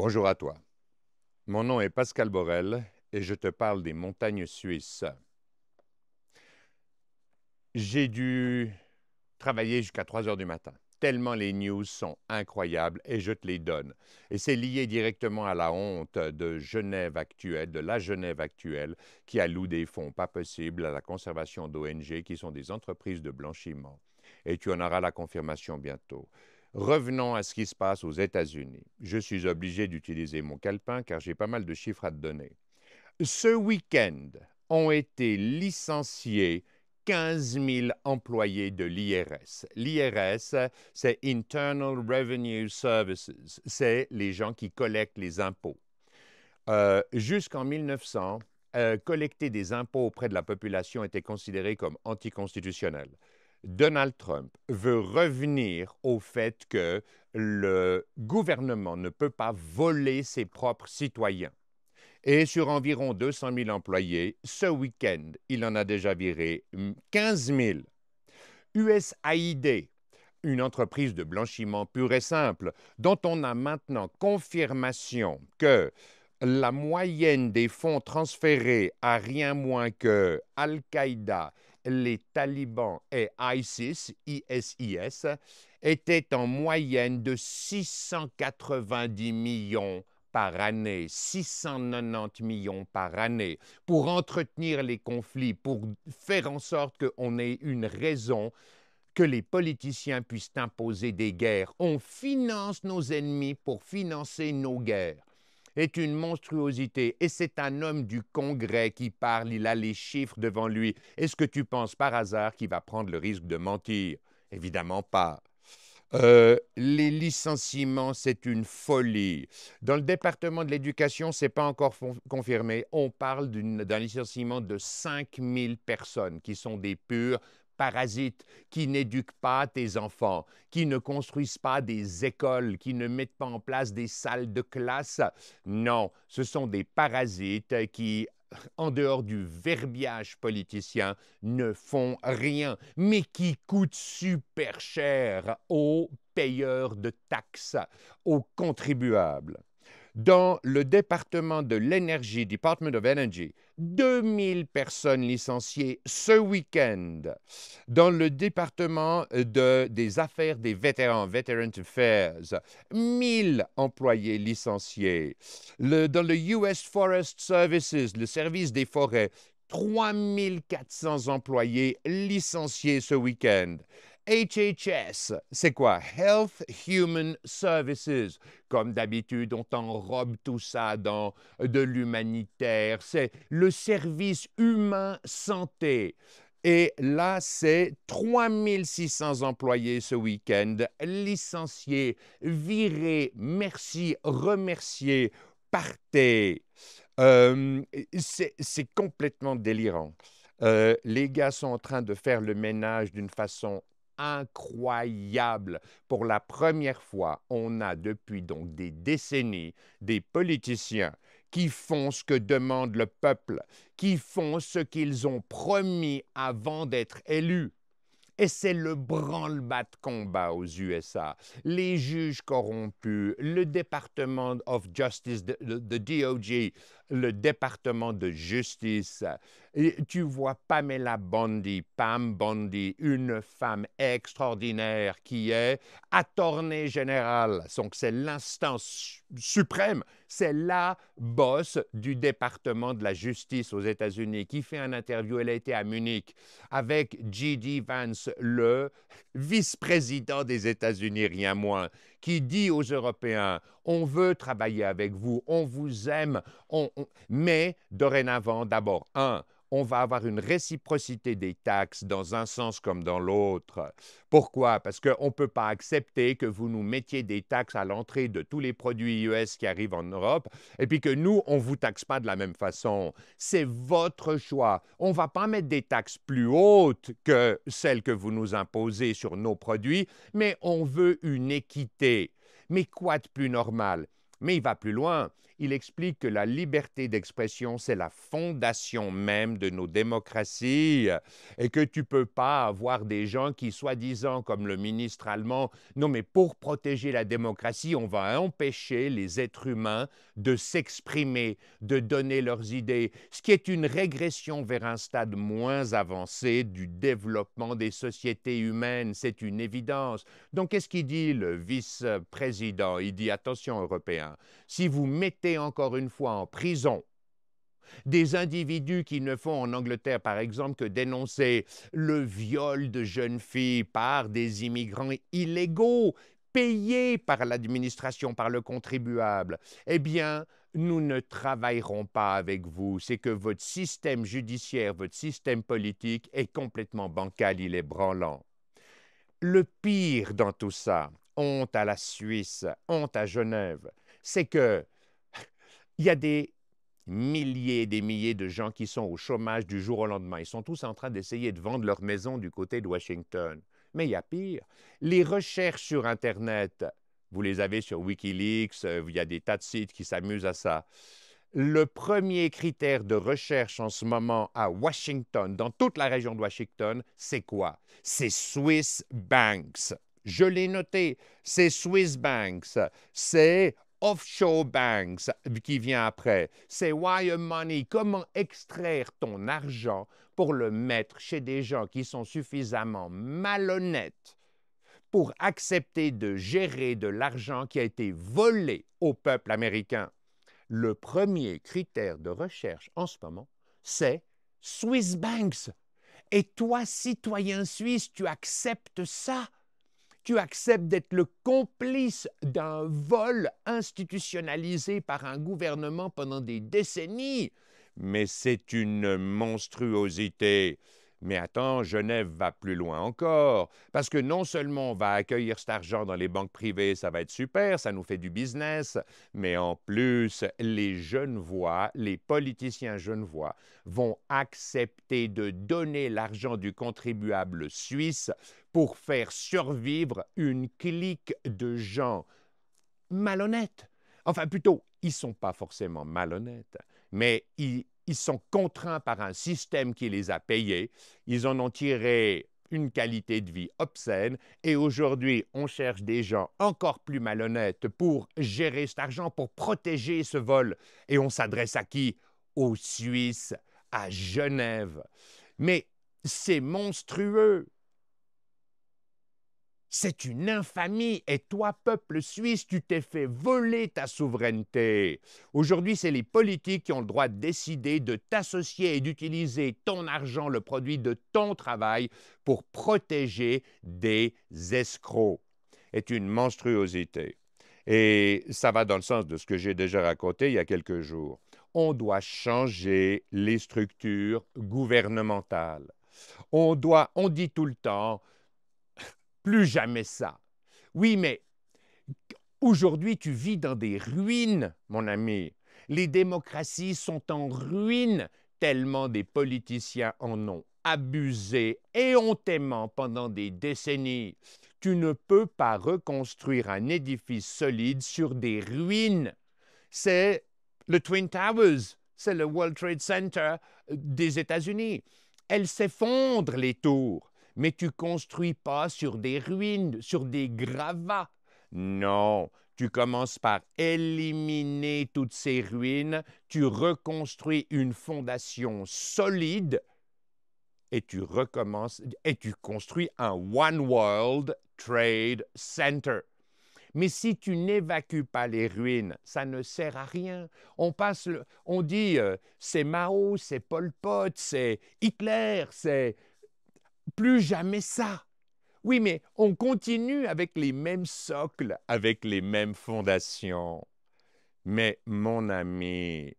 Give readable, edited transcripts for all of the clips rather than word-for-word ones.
Bonjour à toi. Mon nom est Pascal Borel et je te parle des montagnes suisses. J'ai dû travailler jusqu'à 3 heures du matin, tellement les news sont incroyables et je te les donne. Et c'est lié directement à la honte de Genève actuelle, de la Genève actuelle, qui alloue des fonds pas possibles à la conservation d'ONG qui sont des entreprises de blanchiment. Et tu en auras la confirmation bientôt. Revenons à ce qui se passe aux États-Unis. Je suis obligé d'utiliser mon calepin car j'ai pas mal de chiffres à te donner. Ce week-end ont été licenciés 15 000 employés de l'IRS. L'IRS, c'est Internal Revenue Services. C'est les gens qui collectent les impôts. Jusqu'en 1900, collecter des impôts auprès de la population était considéré comme anticonstitutionnel. Donald Trump veut revenir au fait que le gouvernement ne peut pas voler ses propres citoyens. Et sur environ 200 000 employés, ce week-end, il en a déjà viré 15 000. USAID, une entreprise de blanchiment pur et simple, dont on a maintenant confirmation que la moyenne des fonds transférés à rien moins que Al-Qaïda, les talibans et ISIS, ISIS, était en moyenne de 690 millions par année, 690 millions par année, pour entretenir les conflits, pour faire en sorte qu'on ait une raison que les politiciens puissent imposer des guerres. On finance nos ennemis pour financer nos guerres. C'est une monstruosité. Et c'est un homme du Congrès qui parle, il a les chiffres devant lui. Est-ce que tu penses par hasard qu'il va prendre le risque de mentir? Évidemment pas. Les licenciements, c'est une folie. Dans le département de l'éducation, ce n'est pas encore confirmé. On parle d'un licenciement de 5000 personnes qui sont des purs parasites, qui n'éduquent pas tes enfants, qui ne construisent pas des écoles, qui ne mettent pas en place des salles de classe. Non, ce sont des parasites qui, en dehors du verbiage politicien, ne font rien, mais qui coûtent super cher aux payeurs de taxes, aux contribuables. Dans le département de l'énergie, Department of Energy, 2000 personnes licenciées ce week-end. Dans le département des affaires des vétérans, Veterans Affairs, 1000 employés licenciés. Dans le US Forest Services, le service des forêts, 3400 employés licenciés ce week-end. HHS, c'est quoi? Health Human Services. Comme d'habitude, on t'enrobe tout ça dans de l'humanitaire. C'est le service humain santé. Et là, c'est 3600 employés ce week-end, licenciés, virés, merci, remerciés, partez. C'est complètement délirant. Les gars sont en train de faire le ménage d'une façon incroyable. Pour la première fois, on a depuis donc des décennies des politiciens qui font ce que demande le peuple, qui font ce qu'ils ont promis avant d'être élus. Et c'est le branle-bas de combat aux USA. Les juges corrompus, le Department of Justice, le DOJ, le département de justice. Et tu vois Pamela Bondi, Pam Bondi, une femme extraordinaire qui est attorney générale. Donc c'est l'instance suprême, c'est la boss du département de la justice aux États-Unis qui fait une interview. Elle a été à Munich avec J.D. Vance, le vice-président des États-Unis, rien moins, qui dit aux Européens, on veut travailler avec vous, on vous aime, mais dorénavant, d'abord, on va avoir une réciprocité des taxes dans un sens comme dans l'autre. Pourquoi? Parce qu'on ne peut pas accepter que vous nous mettiez des taxes à l'entrée de tous les produits US qui arrivent en Europe et puis que nous, on ne vous taxe pas de la même façon. C'est votre choix. On ne va pas mettre des taxes plus hautes que celles que vous nous imposez sur nos produits, mais on veut une équité. Mais quoi de plus normal? Mais il va plus loin. Il explique que la liberté d'expression, c'est la fondation même de nos démocraties et que tu ne peux pas avoir des gens qui, soi-disant, comme le ministre allemand, non mais pour protéger la démocratie, on va empêcher les êtres humains de s'exprimer, de donner leurs idées, ce qui est une régression vers un stade moins avancé du développement des sociétés humaines, c'est une évidence. Donc qu'est-ce qu'il dit le vice-président? Il dit attention Européens, si vous mettez encore une fois en prison des individus qui ne font en Angleterre, par exemple, que dénoncer le viol de jeunes filles par des immigrants illégaux, payés par l'administration, par le contribuable, eh bien, nous ne travaillerons pas avec vous. C'est que votre système judiciaire, votre système politique est complètement bancal, il est branlant. Le pire dans tout ça, honte à la Suisse, honte à Genève, c'est que il y a des milliers de gens qui sont au chômage du jour au lendemain. Ils sont tous en train d'essayer de vendre leur maison du côté de Washington. Mais il y a pire. Les recherches sur Internet, vous les avez sur Wikileaks, il y a des tas de sites qui s'amusent à ça. Le premier critère de recherche en ce moment à Washington, dans toute la région de Washington, c'est quoi? C'est Swiss Banks. Je l'ai noté, c'est Swiss Banks. C'est Offshore Banks qui vient après. C'est Wire Money. Comment extraire ton argent pour le mettre chez des gens qui sont suffisamment malhonnêtes pour accepter de gérer de l'argent qui a été volé au peuple américain? Le premier critère de recherche en ce moment, c'est Swiss Banks. Et toi, citoyen suisse, tu acceptes ça? Tu acceptes d'être le complice d'un vol institutionnalisé par un gouvernement pendant des décennies? Mais c'est une monstruosité. Mais attends, Genève va plus loin encore, parce que non seulement on va accueillir cet argent dans les banques privées, ça va être super, ça nous fait du business, mais en plus, les Genevois, les politiciens genevois vont accepter de donner l'argent du contribuable suisse pour faire survivre une clique de gens malhonnêtes. Enfin, plutôt, ils ne sont pas forcément malhonnêtes, mais ils sont contraints par un système qui les a payés. Ils en ont tiré une qualité de vie obscène et aujourd'hui, on cherche des gens encore plus malhonnêtes pour gérer cet argent, pour protéger ce vol. Et on s'adresse à qui? Aux Suisses, à Genève. Mais c'est monstrueux. C'est une infamie et toi, peuple suisse, tu t'es fait voler ta souveraineté. Aujourd'hui, c'est les politiques qui ont le droit de décider de t'associer et d'utiliser ton argent, le produit de ton travail, pour protéger des escrocs. C'est une monstruosité. Et ça va dans le sens de ce que j'ai déjà raconté il y a quelques jours. On doit changer les structures gouvernementales. On dit tout le temps, plus jamais ça. Oui, mais aujourd'hui, tu vis dans des ruines, mon ami. Les démocraties sont en ruine tellement des politiciens en ont abusé éhontément pendant des décennies. Tu ne peux pas reconstruire un édifice solide sur des ruines. C'est le Twin Towers, c'est le World Trade Center des États-Unis. Elles s'effondrent, les tours, mais tu ne construis pas sur des ruines, sur des gravats. Non, tu commences par éliminer toutes ces ruines, tu reconstruis une fondation solide et tu recommences et tu construis un One World Trade Center. Mais si tu n'évacues pas les ruines, ça ne sert à rien. On dit c'est Mao, c'est Pol Pot, c'est Hitler, c'est plus jamais ça. Oui, mais on continue avec les mêmes socles, avec les mêmes fondations. Mais mon ami,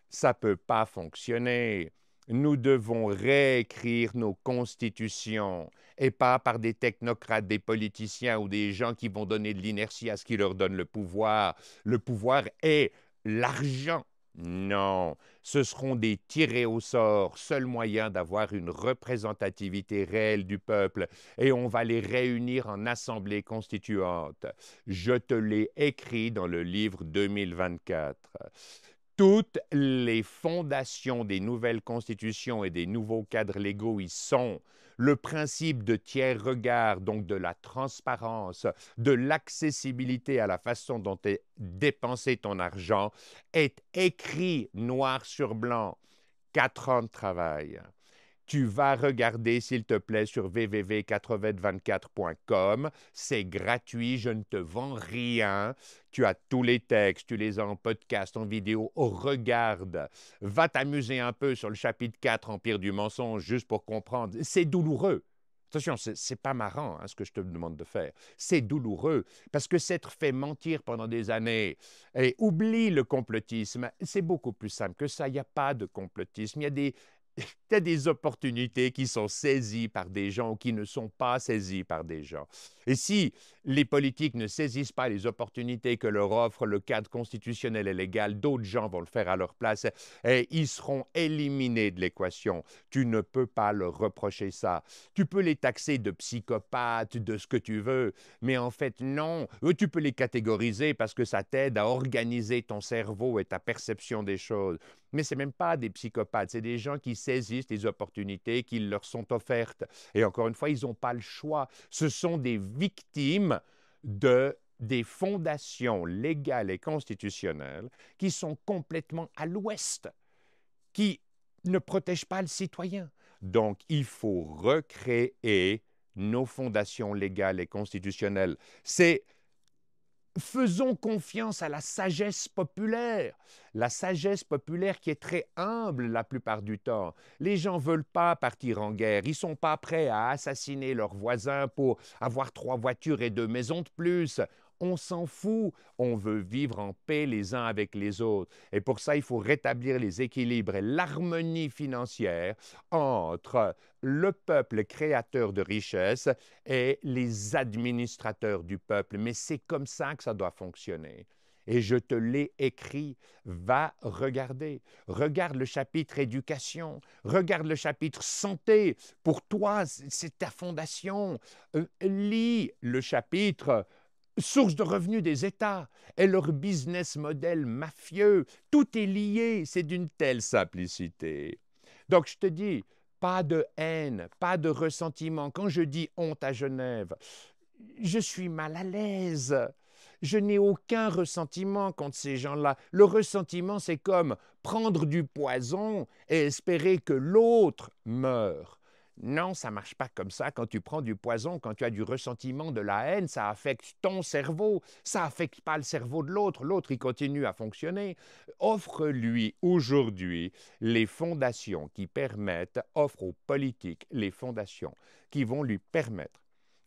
ça ne peut pas fonctionner. Nous devons réécrire nos constitutions et pas par des technocrates, des politiciens ou des gens qui vont donner de l'inertie à ce qui leur donne le pouvoir. Le pouvoir est l'argent. Non, ce seront des tirés au sort, seul moyen d'avoir une représentativité réelle du peuple, et on va les réunir en assemblée constituante. Je te l'ai écrit dans le livre 2024. Toutes les fondations des nouvelles constitutions et des nouveaux cadres légaux y sont. Le principe de tiers regard, donc de la transparence, de l'accessibilité à la façon dont est dépensé ton argent, est écrit noir sur blanc. 4 ans de travail. Tu vas regarder, s'il te plaît, sur www.8024.com. C'est gratuit, je ne te vends rien. Tu as tous les textes, tu les as en podcast, en vidéo. Oh, regarde, va t'amuser un peu sur le chapitre 4, Empire du mensonge, juste pour comprendre. C'est douloureux. Attention, c'est pas marrant ce que je te demande de faire. C'est douloureux parce que s'être fait mentir pendant des années, et oublie le complotisme, c'est beaucoup plus simple que ça. Il n'y a pas de complotisme. Il y a des opportunités qui sont saisies par des gens ou qui ne sont pas saisies par des gens. Et si les politiques ne saisissent pas les opportunités que leur offre le cadre constitutionnel et légal, d'autres gens vont le faire à leur place et ils seront éliminés de l'équation. Tu ne peux pas leur reprocher ça. Tu peux les taxer de psychopathes, de ce que tu veux, mais en fait, non. Tu peux les catégoriser parce que ça t'aide à organiser ton cerveau et ta perception des choses. Mais ce n'est même pas des psychopathes, c'est des gens qui saisissent les opportunités qui leur sont offertes. Et encore une fois, ils n'ont pas le choix. Ce sont des victimes des fondations légales et constitutionnelles qui sont complètement à l'ouest, qui ne protègent pas le citoyen. Donc, il faut recréer nos fondations légales et constitutionnelles. Faisons confiance à la sagesse populaire. La sagesse populaire qui est très humble la plupart du temps. Les gens ne veulent pas partir en guerre. Ils ne sont pas prêts à assassiner leurs voisins pour avoir 3 voitures et 2 maisons de plus. On s'en fout. On veut vivre en paix les uns avec les autres. Et pour ça, il faut rétablir les équilibres et l'harmonie financière entre le peuple créateur de richesses et les administrateurs du peuple. Mais c'est comme ça que ça doit fonctionner. Et je te l'ai écrit, va regarder. Regarde le chapitre éducation, regarde le chapitre santé. Pour toi, c'est ta fondation. Lis le chapitre source de revenus des États et leur business model mafieux. Tout est lié, c'est d'une telle simplicité. Donc je te dis, pas de haine, pas de ressentiment. Quand je dis honte à Genève, je suis mal à l'aise. Je n'ai aucun ressentiment contre ces gens-là. Le ressentiment, c'est comme prendre du poison et espérer que l'autre meure. Non, ça ne marche pas comme ça. Quand tu prends du poison, quand tu as du ressentiment, de la haine, ça affecte ton cerveau. Ça n'affecte pas le cerveau de l'autre. L'autre, il continue à fonctionner. Offre-lui aujourd'hui les fondations qui permettent, offre aux politiques les fondations qui vont lui permettre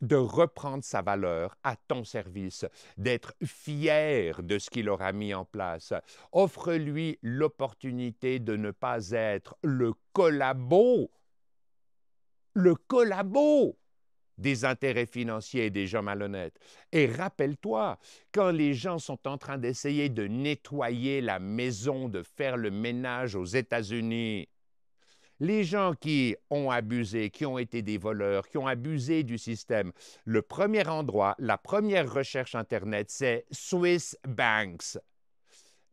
de reprendre sa valeur à ton service, d'être fier de ce qu'il aura mis en place. Offre-lui l'opportunité de ne pas être le collabo des intérêts financiers et des gens malhonnêtes. Et rappelle-toi, quand les gens sont en train d'essayer de nettoyer la maison, de faire le ménage aux États-Unis, les gens qui ont abusé, qui ont été des voleurs, qui ont abusé du système, le premier endroit, la première recherche Internet, c'est Swiss Banks.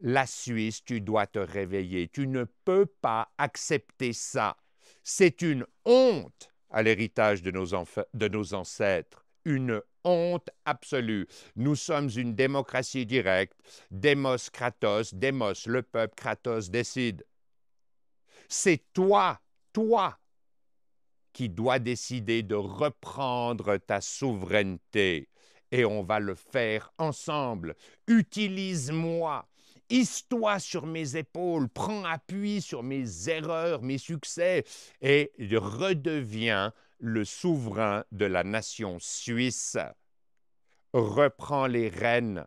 La Suisse, tu dois te réveiller. Tu ne peux pas accepter ça. C'est une honte à l'héritage de nos ancêtres. Une honte absolue. Nous sommes une démocratie directe. Demos Kratos, Demos, le peuple, Kratos décide. C'est toi qui dois décider de reprendre ta souveraineté. Et on va le faire ensemble. Utilise-moi. Hisse-toi sur mes épaules, prends appui sur mes erreurs, mes succès, et redeviens le souverain de la nation suisse. Reprends les rênes,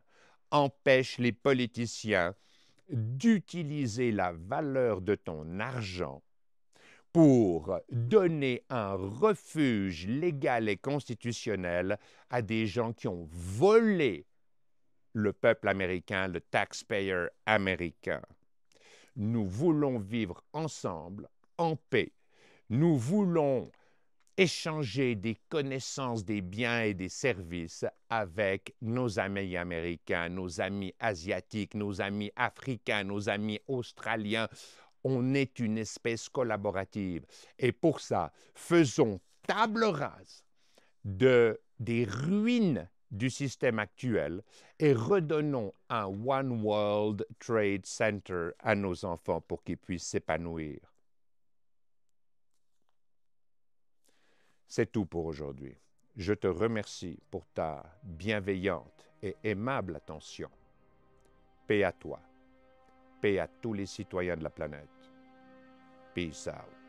empêche les politiciens d'utiliser la valeur de ton argent pour donner un refuge légal et constitutionnel à des gens qui ont volé le peuple américain, le taxpayer américain. Nous voulons vivre ensemble, en paix. Nous voulons échanger des connaissances, des biens et des services avec nos amis américains, nos amis asiatiques, nos amis africains, nos amis australiens. On est une espèce collaborative. Et pour ça, faisons table rase des ruines du système actuel et redonnons un One World Trade Center à nos enfants pour qu'ils puissent s'épanouir. C'est tout pour aujourd'hui. Je te remercie pour ta bienveillante et aimable attention. Paix à toi. Paix à tous les citoyens de la planète. Peace out.